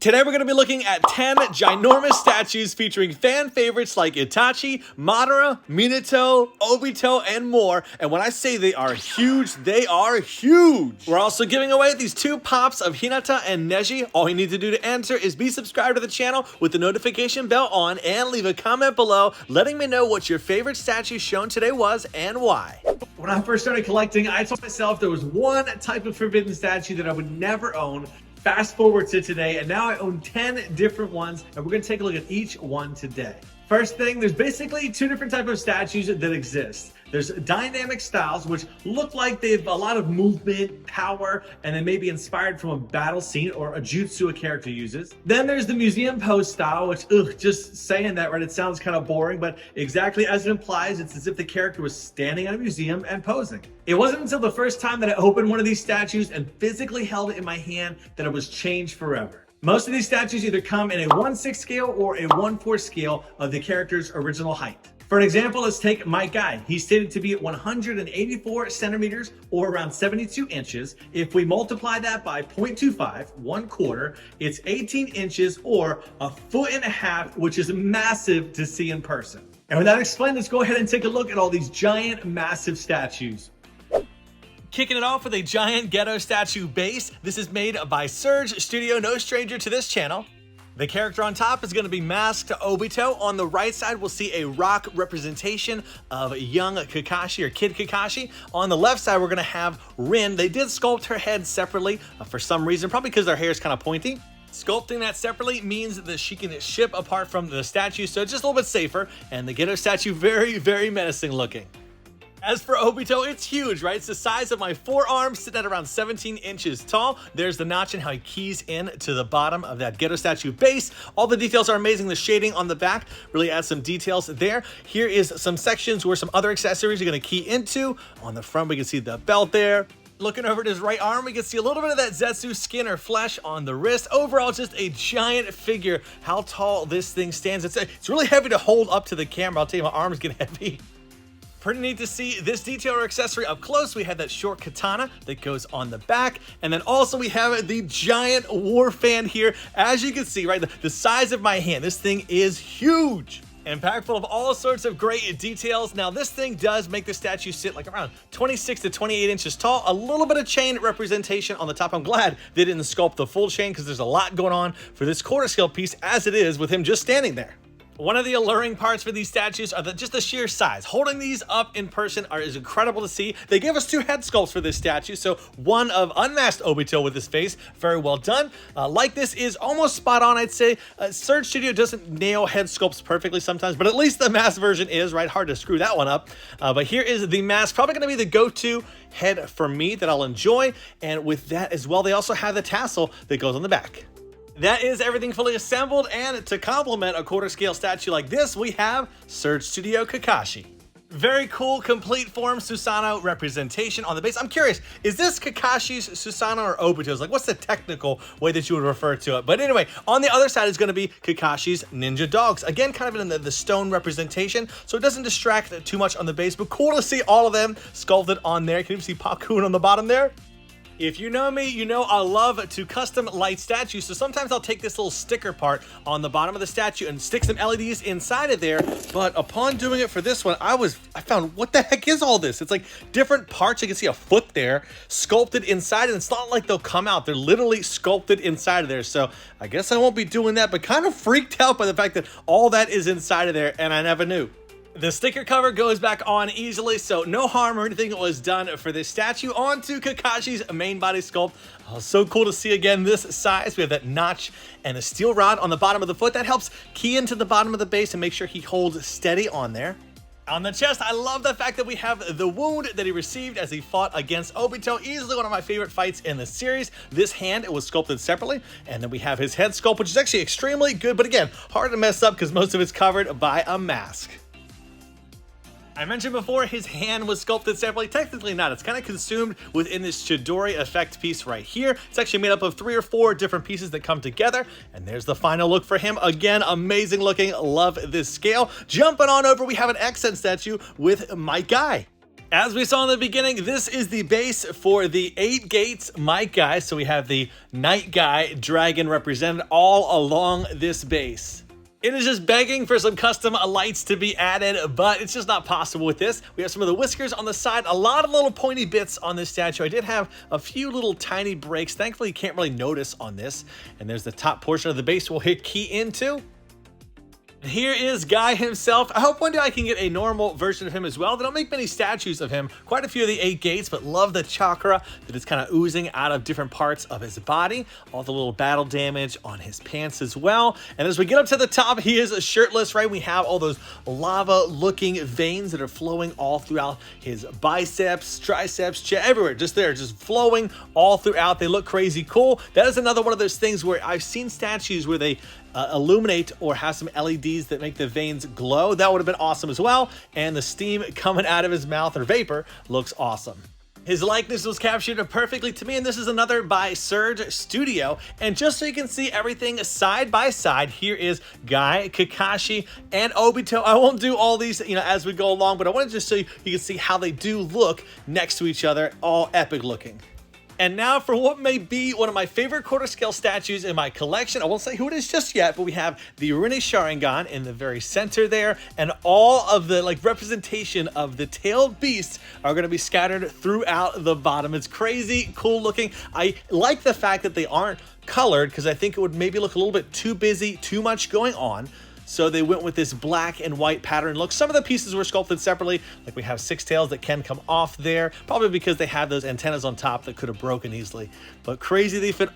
Today we're going to be looking at 10 ginormous statues featuring fan favorites like Itachi, Madara, Minato, Obito, and more. And when I say they are huge, they are huge. We're also giving away these 2 pops of Hinata and Neji. All you need to do to enter is be subscribed to the channel with the notification bell on and leave a comment below letting me know what your favorite statue shown today was and why. When I first started collecting, I told myself there was one type of forbidden statue that I would never own. Fast forward to today, and now I own 10 different ones, and we're gonna take a look at each one today. First thing, there's basically 2 different types of statues that exist. There's dynamic styles, which look like they have a lot of movement, power, and they may be inspired from a battle scene or a jutsu a character uses. Then there's the museum pose style, which, just saying that, right, it sounds kind of boring, but exactly as it implies, it's as if the character was standing in a museum and posing. It wasn't until the first time that I opened one of these statues and physically held it in my hand that it was changed forever. Most of these statues either come in a 1/6 scale or a 1/4 scale of the character's original height. For an example, let's take my guy. He's stated to be at 184 centimeters or around 72 inches. If we multiply that by 0.25, 1/4, it's 18 inches or 1.5 feet, which is massive to see in person. And with that explained, let's go ahead and take a look at all these giant, massive statues. Kicking it off with a giant ghetto statue base. This is made by Serge Studio, no stranger to this channel. The character on top is going to be masked Obito. On the right side, we'll see a rock representation of young Kakashi or Kid Kakashi. On the left side, we're going to have Rin. They did sculpt her head separately for some reason, probably because her hair is kind of pointy. Sculpting that separately means that she can ship apart from the statue, so it's just a little bit safer. And the ghetto statue, very, very menacing looking. As for Obito, it's huge, right? It's the size of my forearm, sitting at around 17 inches tall. There's the notch and how he keys in to the bottom of that ghetto statue base. All the details are amazing. The shading on the back really adds some details there. Here is some sections where some other accessories are going to key into. On the front, we can see the belt there. Looking over at his right arm, we can see a little bit of that Zetsu skin or flesh on the wrist. Overall, just a giant figure. How tall this thing stands. It's really heavy to hold up to the camera. I'll tell you, my arms get heavy. Pretty neat to see this detail or accessory up close. We have that short katana that goes on the back. And then also we have the giant war fan here. As you can see, right, the size of my hand. This thing is huge and packed full of all sorts of great details. Now, this thing does make the statue sit like around 26 to 28 inches tall. A little bit of chain representation on the top. I'm glad they didn't sculpt the full chain because there's a lot going on for this quarter scale piece as it is with him just standing there. One of the alluring parts for these statues are just the sheer size. Holding these up in person is incredible to see. They gave us 2 head sculpts for this statue, so one of unmasked Obito with his face, very well done. Like this is almost spot on, I'd say. Serge Studio doesn't nail head sculpts perfectly sometimes, but at least the mask version is, right? Hard to screw that one up. But here is the mask, probably gonna be the go-to head for me that I'll enjoy. And with that as well, they also have the tassel that goes on the back. That is everything fully assembled, and to complement a quarter scale statue like this, we have Serge Studio Kakashi. Very cool, complete form Susanoo representation on the base. I'm curious, is this Kakashi's Susanoo or Obito's? Like, what's the technical way that you would refer to it? But anyway, on the other side is going to be Kakashi's ninja dogs. Again, kind of in the stone representation, so it doesn't distract too much on the base, but cool to see all of them sculpted on there. Can you see Pakun on the bottom there? If you know me, you know I love to custom light statues, so sometimes I'll take this little sticker part on the bottom of the statue and stick some LEDs inside of there, but upon doing it for this one, I found, what the heck is all this? It's like different parts. You can see a foot there, sculpted inside, and it's not like they'll come out. They're literally sculpted inside of there, so I guess I won't be doing that, but kind of freaked out by the fact that all that is inside of there, and I never knew. The sticker cover goes back on easily, so no harm or anything was done for this statue. On to Kakashi's main body sculpt. Oh, so cool to see again this size. We have that notch and a steel rod on the bottom of the foot. That helps key into the bottom of the base and make sure he holds steady on there. On the chest, I love the fact that we have the wound that he received as he fought against Obito. Easily one of my favorite fights in the series. This hand, it was sculpted separately. And then we have his head sculpt, which is actually extremely good. But again, hard to mess up because most of it's covered by a mask. I mentioned before his hand was sculpted separately. Technically not. It's kind of consumed within this Chidori effect piece right here. It's actually made up of 3 or 4 different pieces that come together. And there's the final look for him. Again, amazing looking. Love this scale. Jumping on over, we have an accent statue with my guy. As we saw in the beginning, this is the base for the 8 gates Might Guy. So we have the Night Guy dragon represented all along this base. It is just begging for some custom lights to be added, but it's just not possible with this. We have some of the whiskers on the side, a lot of little pointy bits on this statue. I did have a few little tiny breaks. Thankfully, you can't really notice on this. And there's the top portion of the base we'll hit key into. Here is Guy himself. I hope one day I can get a normal version of him as well. They don't make many statues of him. Quite a few of the 8 gates, but love the chakra that is kind of oozing out of different parts of his body. All the little battle damage on his pants as well. And as we get up to the top, he is shirtless, right? We have all those lava-looking veins that are flowing all throughout his biceps, triceps, chest, everywhere. Just there, just flowing all throughout. They look crazy cool. That is another one of those things where I've seen statues where they illuminate or have some LEDs that make the veins glow. That would have been awesome as well. And the steam coming out of his mouth, or vapor, looks awesome. His likeness was captured perfectly to me, and this is another by Serge Studio. And just so you can see everything side by side, here is Guy, Kakashi, and Obito. I won't do all these, as we go along, but I wanted to just so you can see how they do look next to each other, all epic looking. And now for what may be one of my favorite quarter scale statues in my collection. I won't say who it is just yet, but we have the Rin Sharingan in the very center there, and all of the representation of the tailed beasts are going to be scattered throughout the bottom. It's crazy cool looking. I like the fact that they aren't colored because I think it would maybe look a little bit too busy, too much going on. So they went with this black and white pattern look. Some of the pieces were sculpted separately, like we have 6 tails that can come off there, probably because they had those antennas on top that could have broken easily. But crazy they fit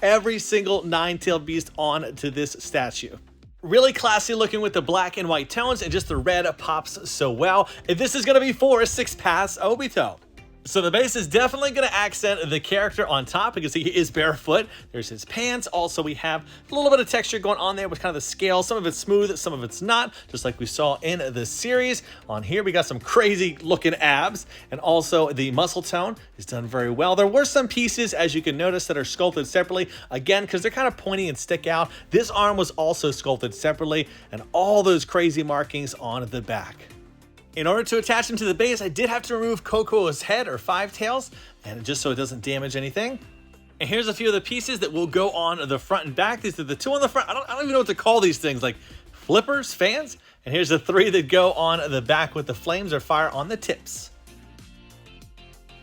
every single 9-tailed beast onto this statue. Really classy looking with the black and white tones, and just the red pops so well. And this is gonna be for 6 Paths Obito. So the base is definitely going to accent the character on top because he is barefoot. There's his pants. Also, we have a little bit of texture going on there with kind of the scale. Some of it's smooth, some of it's not, just like we saw in the series. On here, we got some crazy looking abs, and also the muscle tone is done very well. There were some pieces, as you can notice, that are sculpted separately, again, because they're kind of pointy and stick out. This arm was also sculpted separately, and all those crazy markings on the back. In order to attach him to the base, I did have to remove Coco's head, or 5 tails, and just so it doesn't damage anything. And here's a few of the pieces that will go on the front and back. These are the 2 on the front. I don't even know what to call these things, like flippers, fans. And here's the 3 that go on the back with the flames or fire on the tips.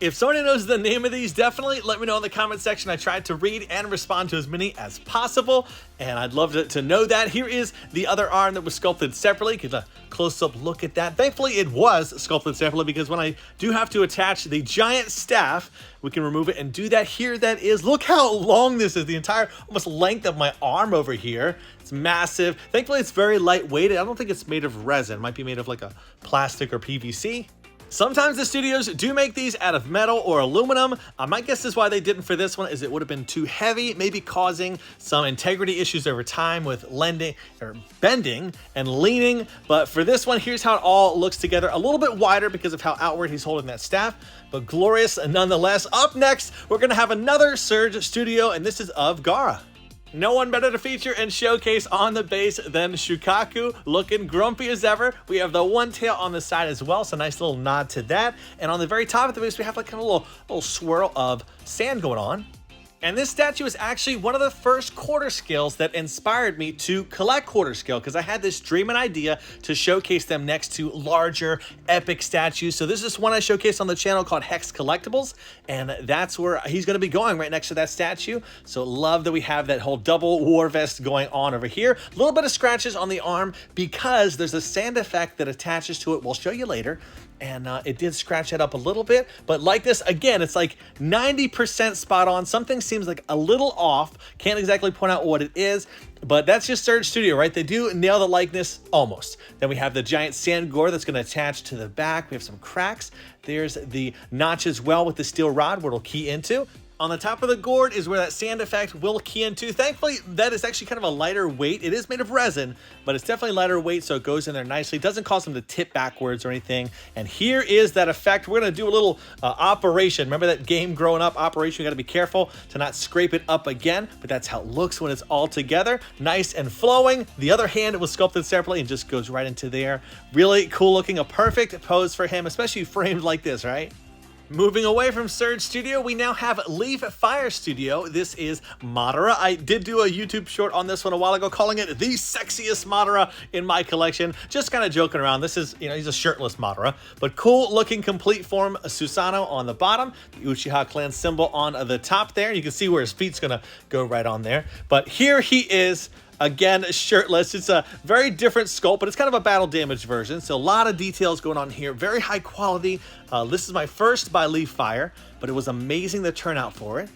If somebody knows the name of these, definitely let me know in the comment section. I tried to read and respond to as many as possible, and I'd love to know that. Here is the other arm that was sculpted separately. Get a close-up look at that. Thankfully, it was sculpted separately because when I do have to attach the giant staff, we can remove it and do that. Here that is. Look how long this is. The entire almost length of my arm over here. It's massive. Thankfully, it's very lightweight. I don't think it's made of resin. It might be made of like a plastic or PVC. Sometimes the studios do make these out of metal or aluminum. My guess is why they didn't for this one is it would have been too heavy, maybe causing some integrity issues over time with bending and leaning. But for this one, here's how it all looks together. A little bit wider because of how outward he's holding that staff, but glorious nonetheless. Up next, we're going to have another Serge Studio, and this is of Gaara. No one better to feature and showcase on the base than Shukaku, looking grumpy as ever. We have the 1 tail on the side as well, so nice little nod to that. And on the very top of the base, we have like kind of a little swirl of sand going on. And this statue is actually one of the first quarter scales that inspired me to collect quarter scale, because I had this dream and idea to showcase them next to larger epic statues. So this is one I showcased on the channel called Hex Collectibles, and that's where he's going to be going, right next to that statue. So love that we have that whole double war vest going on over here. A little bit of scratches on the arm because there's a sand effect that attaches to it. We'll show you later. And it did scratch it up a little bit, but like this, again, it's like 90% spot on. Something seems like a little off. Can't exactly point out what it is, but that's just Serge Studio, right? They do nail the likeness almost. Then we have the giant sand gore that's going to attach to the back. We have some cracks. There's the notch as well with the steel rod where it'll key into. On the top of the gourd is where that sand effect will key into. Thankfully, that is actually kind of a lighter weight. It is made of resin, but it's definitely lighter weight, so it goes in there nicely. It doesn't cause them to tip backwards or anything. And here is that effect. We're going to do a little operation. Remember that game growing up, Operation? You got to be careful to not scrape it up again, but that's how it looks when it's all together. Nice and flowing. The other hand was sculpted separately and just goes right into there. Really cool looking. A perfect pose for him, especially framed like this, right? Moving away from Serge Studio, we now have Leaf Fire Studio. This is Madara. I did do a YouTube short on this one a while ago, calling it the sexiest Madara in my collection. Just kind of joking around. This is, he's a shirtless Madara, but cool looking complete form Susanoo on the bottom, the Uchiha clan symbol on the top there. You can see where his feet's gonna go right on there. But here he is, again, shirtless. It's a very different sculpt, but it's kind of a battle damage version. So a lot of details going on here. Very high quality. This is my first by Leaf Fire, but it was amazing the turnout for it.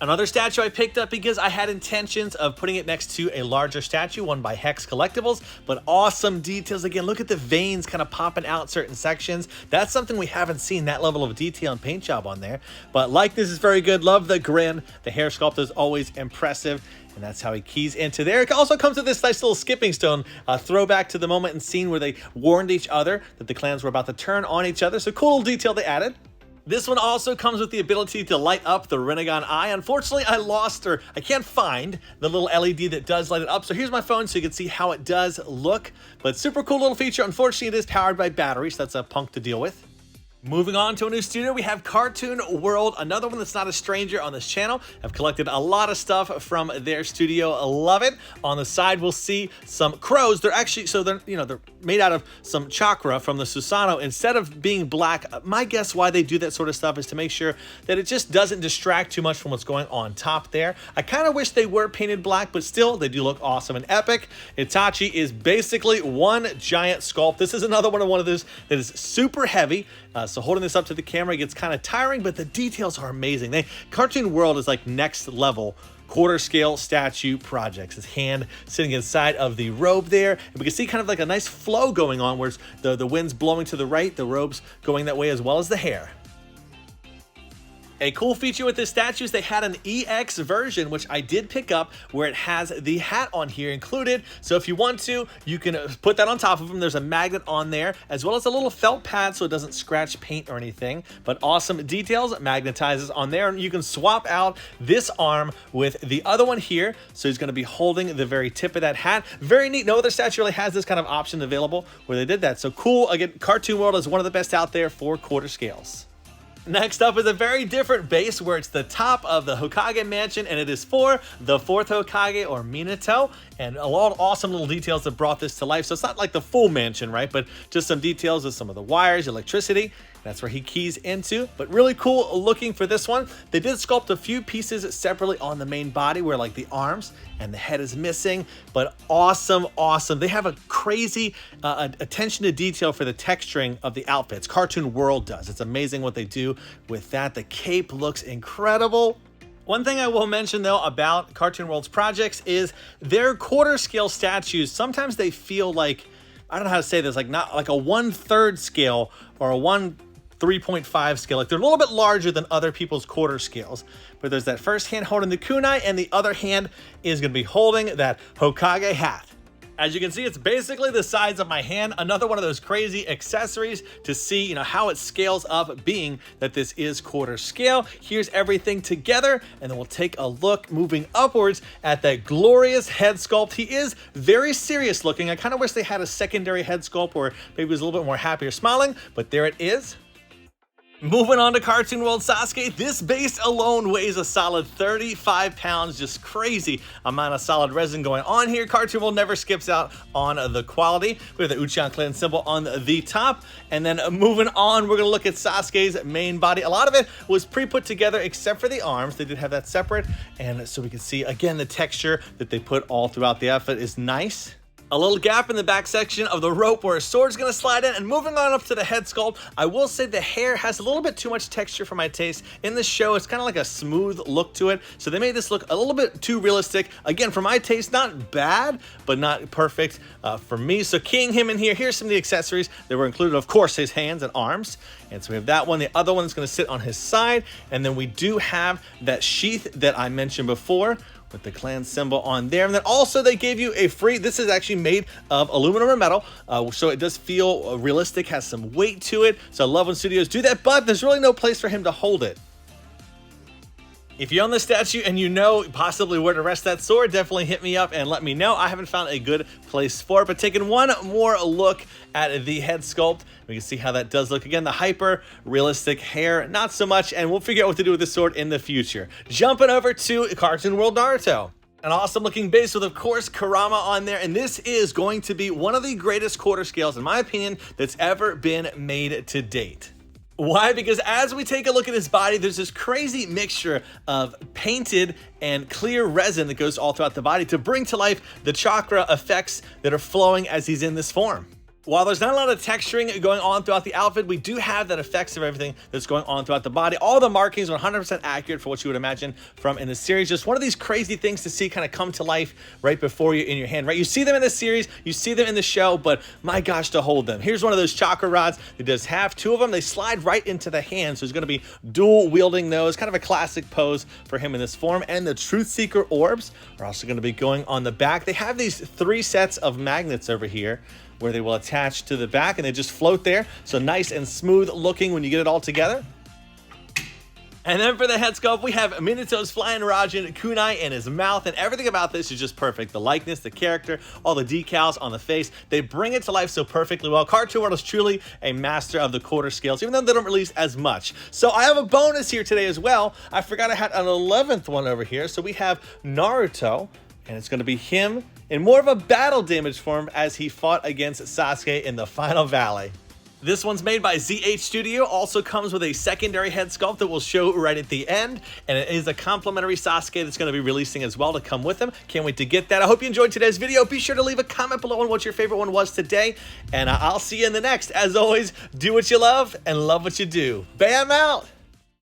Another statue I picked up because I had intentions of putting it next to a larger statue, one by Hex Collectibles, but awesome details. Again, look at the veins kind of popping out certain sections. That's something we haven't seen, that level of detail and paint job on there. But like this is very good. Love the grin. The hair sculpt is always impressive. And that's how he keys into there. It also comes with this nice little skipping stone, throwback to the moment and scene where they warned each other that the clans were about to turn on each other. So cool little detail they added. This one also comes with the ability to light up the Rinnegan eye. Unfortunately, I lost, or I can't find the little LED that does light it up. So here's my phone so you can see how it does look. But super cool little feature. Unfortunately, it is powered by batteries. So that's a punk to deal with. Moving on to a new studio, we have Cartoon World, another one that's not a stranger on this channel. I've collected a lot of stuff from their studio. I love it. On the side, we'll see some crows. They're actually, so they're made out of some chakra from the Susanoo. Instead of being black, my guess why they do that sort of stuff is to make sure that it just doesn't distract too much from what's going on top there. I kind of wish they were painted black, but still, they do look awesome and epic. Itachi is basically one giant sculpt. This is another one of those that is super heavy. So holding this up to the camera gets kind of tiring, but the details are amazing. Cartoon World is like next level quarter scale statue projects. His hand sitting inside of the robe there. And we can see kind of like a nice flow going on where the wind's blowing to the right, the robe's going that way as well as the hair. A cool feature with this statue is they had an EX version, which I did pick up, where it has the hat on here included. So if you want to, you can put that on top of them. There's a magnet on there, as well as a little felt pad so it doesn't scratch paint or anything. But awesome details, it magnetizes on there. And you can swap out this arm with the other one here. So he's going to be holding the very tip of that hat. Very neat. No other statue really has this kind of option available where they did that. So cool. Again, Cartoon World is one of the best out there for quarter scales. Next up is a very different base where it's the top of the Hokage mansion, and it is for the 4th Hokage, or Minato, and a lot of awesome little details that brought this to life. So it's not like the full mansion, right? But just some details of some of the wires, electricity. That's where he keys into, but really cool looking for this one. They did sculpt a few pieces separately on the main body where like the arms and the head is missing, but awesome. They have a crazy attention to detail for the texturing of the outfits. Cartoon World does. It's amazing what they do with that. The cape looks incredible. One thing I will mention though about Cartoon World's projects is their quarter scale statues. Sometimes they feel like, I don't know how to say this, like not like a 1/3 scale or a 3.5 scale. Like they're a little bit larger than other people's quarter scales. But there's that first hand holding the kunai, and the other hand is going to be holding that Hokage hat. As you can see, it's basically the size of my hand. Another one of those crazy accessories to see, how it scales up, being that this is quarter scale. Here's everything together, and then we'll take a look moving upwards at that glorious head sculpt. He is very serious looking. I kind of wish they had a secondary head sculpt where maybe he was a little bit more happy or smiling, but there it is. Moving on to Cartoon World Sasuke, this base alone weighs a solid 35 pounds, just crazy amount of solid resin going on here. Cartoon World never skips out on the quality. We have the Uchiha clan symbol on the top, and then moving on, we're going to look at Sasuke's main body. A lot of it was pre-put together except for the arms. They did have that separate, and so we can see, again, the texture that they put all throughout the outfit is nice. A little gap in the back section of the rope where a sword's gonna slide in, and moving on up to the head sculpt, I will say the hair has a little bit too much texture for my taste. In the show, it's kind of like a smooth look to it, so they made this look a little bit too realistic. Again, for my taste, not bad, but not perfect for me. So keying him in here, here's some of the accessories that were included. Of course, his hands and arms. And so we have that one. The other one is gonna sit on his side, and then we do have that sheath that I mentioned before, with the clan symbol on there. And then also they gave you a free, this is actually made of aluminum or metal, so it does feel realistic, has some weight to it. So I love when studios do that, but there's really no place for him to hold it. If you own the statue and you know possibly where to rest that sword, definitely hit me up and let me know. I haven't found a good place for it, but taking one more look at the head sculpt, we can see how that does look. Again, the hyper realistic hair, not so much, and we'll figure out what to do with this sword in the future. Jumping over to Cartoon World Naruto. An awesome looking base with, of course, Kurama on there, and this is going to be one of the greatest quarter scales, in my opinion, that's ever been made to date. Why? Because as we take a look at his body, there's this crazy mixture of painted and clear resin that goes all throughout the body to bring to life the chakra effects that are flowing as he's in this form. While there's not a lot of texturing going on throughout the outfit, we do have that effects of everything that's going on throughout the body. All the markings are 100% accurate for what you would imagine from in the series. Just one of these crazy things to see kind of come to life right before you in your hand, right? You see them in the series, you see them in the show, but my gosh, to hold them. Here's one of those chakra rods. It does have two of them. They slide right into the hand, so he's going to be dual wielding those. Kind of a classic pose for him in this form. And the Truth Seeker orbs are also going to be going on the back. They have these 3 sets of magnets over here where they will attach to the back and they just float there. So nice and smooth looking when you get it all together. And then for the head sculpt, we have Minato's flying Raijin kunai in his mouth, and everything about this is just perfect. The likeness, the character, all the decals on the face, they bring it to life so perfectly well. Cartoon World is truly a master of the quarter scales, even though they don't release as much. So I have a bonus here today as well. I forgot I had an 11th one over here. So we have Naruto, and it's going to be him in more of a battle damage form as he fought against Sasuke in the final valley. This one's made by ZH Studio, also comes with a secondary head sculpt that we'll show right at the end, and it is a complimentary Sasuke that's going to be releasing as well to come with him. Can't wait to get that. I hope you enjoyed today's video. Be sure to leave a comment below on what your favorite one was today, and I'll see you in the next. As always, do what you love and love what you do. Bam out!